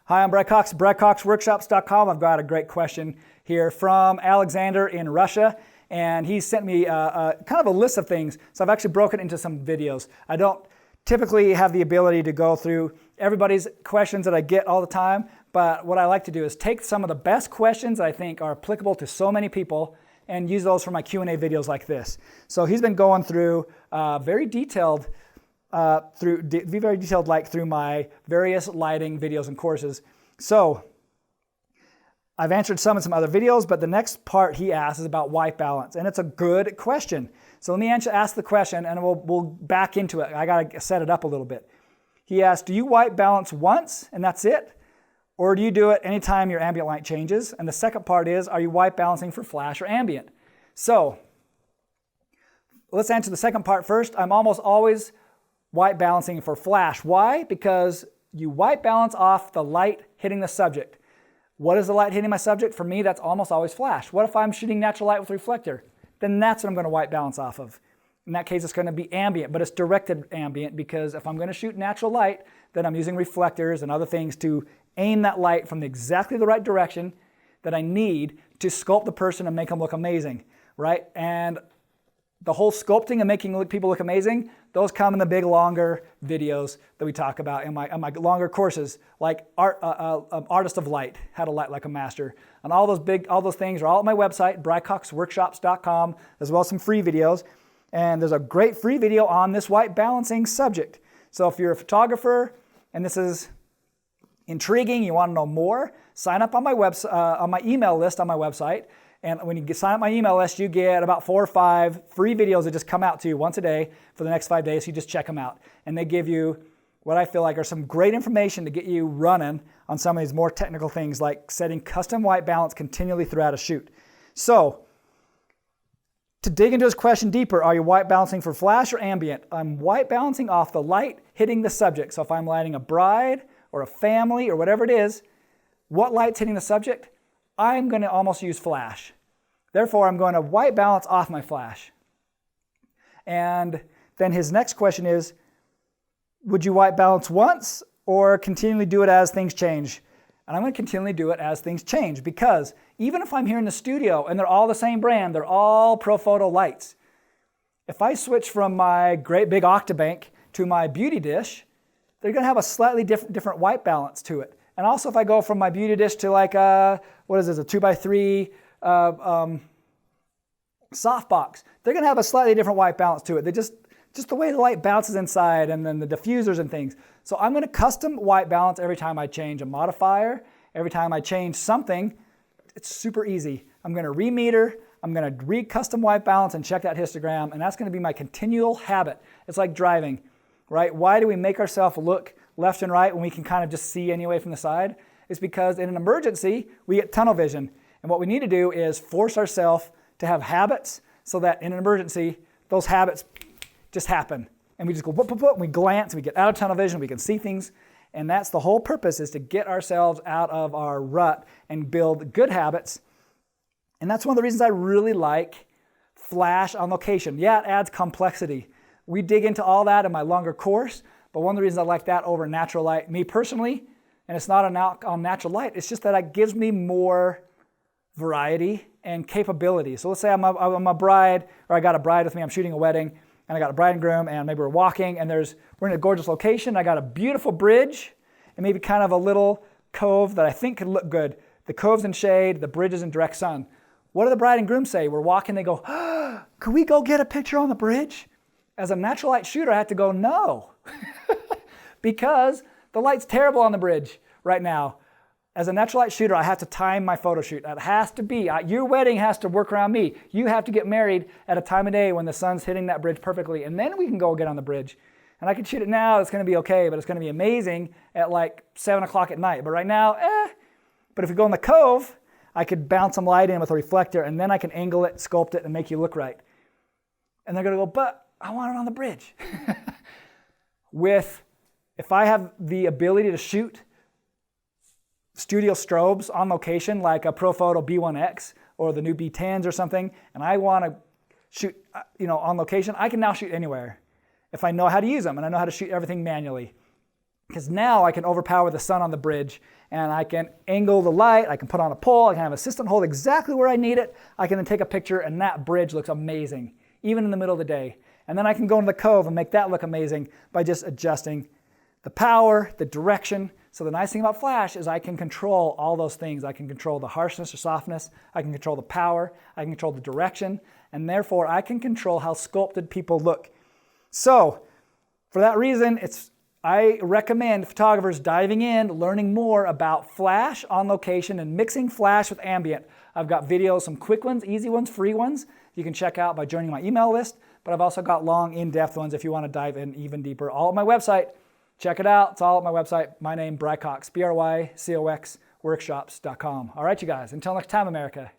Hi, I'm BryCox, BryCoxWORKSHOPS.com. I've got a great question here from Alexandr in Russia, and he sent me kind of a list of things. So I've actually broken it into some videos. I don't typically have the ability to go through everybody's questions that I get all the time, but what I like to do is take some of the best questions that I think are applicable to so many people and use those for my Q&A videos like this. So he's been going through very detailed through my various lighting videos and courses. So I've answered some in some other videos, but the next part he asks is about white balance, and it's a good question. So let me ask the question, and we'll back into it. I got to set it up a little bit. He asked, do you white balance once and that's it? Or do you do it anytime your ambient light changes? And the second part is, are you white balancing for flash or ambient? So let's answer the second part first. I'm almost always white balancing for flash. Why? Because you white balance off the light hitting the subject. What is the light hitting my subject? For me, that's almost always flash. What if I'm shooting natural light with reflector? Then that's what I'm going to white balance off of. In that case, it's going to be ambient, but it's directed ambient, because if I'm going to shoot natural light, then I'm using reflectors and other things to aim that light from exactly the right direction that I need to sculpt the person and make them look amazing, right? And the whole sculpting and making people look amazing, those come in the big, longer videos that we talk about in my longer courses, like Artist of Light, How to Light Like a Master. And all those things are all at my website, BryCoxWORKSHOPS.com, as well as some free videos. And there's a great free video on this white balancing subject. So if you're a photographer and this is intriguing, you want to know more, sign up on my on my email list on my website. And when you sign up my email list, you get about 4 or 5 free videos that just come out to you once a day for the next 5 days. So you just check them out. And they give you what I feel like are some great information to get you running on some of these more technical things, like setting custom white balance continually throughout a shoot. So to dig into this question deeper, are you white balancing for flash or ambient? I'm white balancing off the light hitting the subject. So if I'm lighting a bride or a family or whatever it is, what light's hitting the subject? I'm going to almost use flash. Therefore, I'm going to white balance off my flash. And then his next question is, would you white balance once or continually do it as things change? And I'm going to continually do it as things change, because even if I'm here in the studio and they're all the same brand, they're all Profoto lights, if I switch from my great big Octabank to my beauty dish, they're going to have a slightly different white balance to it. And also if I go from my beauty dish to like a 2x3 softbox, they're going to have a slightly different white balance to it. They just the way the light bounces inside, and then the diffusers and things. So I'm going to custom white balance every time I change a modifier, every time I change something. It's super easy. I'm going to remeter, I'm going to re-custom white balance and check that histogram, and that's going to be my continual habit. It's like driving, right? Why do we make ourselves look left and right when we can kind of just see anyway from the side? It's because in an emergency, we get tunnel vision. And what we need to do is force ourselves to have habits so that in an emergency, those habits just happen. And we just go, whoop, whoop, whoop, and we glance, and we get out of tunnel vision, we can see things. And that's the whole purpose, is to get ourselves out of our rut and build good habits. And that's one of the reasons I really like flash on location. Yeah, it adds complexity. We dig into all that in my longer course, but one of the reasons I like that over natural light, me personally, and it's not on natural light, it's just that it gives me more variety and capability. So let's say I'm a bride, or I got a bride with me, I'm shooting a wedding, and I got a bride and groom, and maybe we're walking, and we're in a gorgeous location, I got a beautiful bridge, and maybe kind of a little cove that I think could look good. The cove's in shade, the bridge is in direct sun. What do the bride and groom say? We're walking, they go, could we go get a picture on the bridge? As a natural light shooter, I have to go, no. Because the light's terrible on the bridge right now. As a natural light shooter, I have to time my photo shoot. It has to be. Your wedding has to work around me. You have to get married at a time of day when the sun's hitting that bridge perfectly, and then we can go get on the bridge. And I can shoot it now, it's going to be okay, but it's going to be amazing at like 7 o'clock at night. But right now, But if we go in the cove, I could bounce some light in with a reflector, and then I can angle it, sculpt it, and make you look right. And they're going to go, but I want it on the bridge. If I have the ability to shoot studio strobes on location, like a Profoto B1X or the new B10s or something, and I want to shoot on location, I can now shoot anywhere if I know how to use them and I know how to shoot everything manually. because now I can overpower the sun on the bridge, and I can angle the light, I can put on a pole, I can have an assistant hold exactly where I need it, I can then take a picture, and that bridge looks amazing, even in the middle of the day. And then I can go into the cove and make that look amazing by just adjusting the power, the direction. So the nice thing about flash is I can control all those things. I can control the harshness or softness, I can control the power, I can control the direction, and therefore I can control how sculpted people look. So for that reason, I recommend photographers diving in, learning more about flash on location and mixing flash with ambient. I've got videos, some quick ones, easy ones, free ones you can check out by joining my email list, but I've also got long, in-depth ones if you want to dive in even deeper. All at my website. Check it out. It's all at my website. My name, BryCox, BryCox, Workshops.com. All right, you guys. Until next time, America.